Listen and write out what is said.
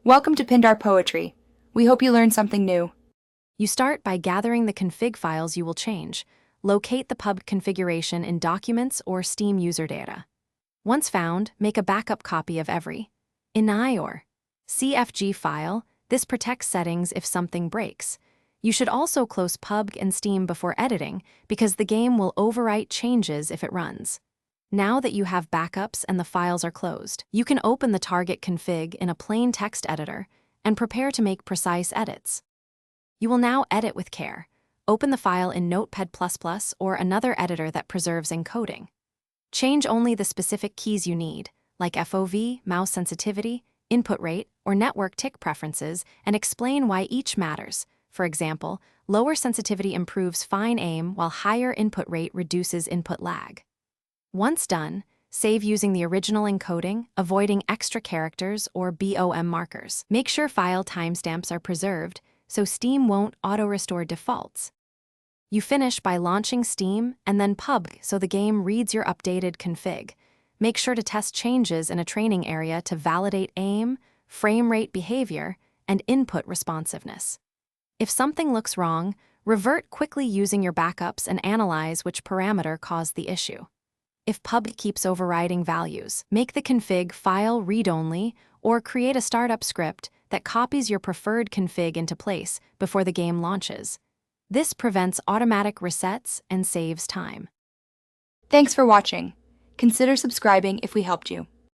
Welcome to Pindar Poetry. We hope you learned something new. You start by gathering the config files you will change. Locate the Pubg configuration in Documents or Steam user data. Once found, make a backup copy of every INI or CFG file. This protects settings if something breaks. You should also close Pubg and Steam before editing because the game will overwrite changes if it runs. Now that you have backups and the files are closed, you can open the target config in a plain text editor and prepare to make precise edits. You will now edit with care. Open the file in Notepad++ or another editor that preserves encoding. Change only the specific keys you need, like FOV, mouse sensitivity, input rate, or network tick preferences, and explain why each matters. For example, lower sensitivity improves fine aim while higher input rate reduces input lag. Once done, save using the original encoding, avoiding extra characters or BOM markers. Make sure file timestamps are preserved so Steam won't auto-restore defaults. You finish by launching Steam and then Pubg so the game reads your updated config. Make sure to test changes in a training area to validate aim, frame rate behavior, and input responsiveness. If something looks wrong, revert quickly using your backups and analyze which parameter caused the issue. If Pubg keeps overriding values, make the config file read-only or create a startup script that copies your preferred config into place before the game launches. This prevents automatic resets and saves time. Thanks for watching. Consider subscribing if we helped you.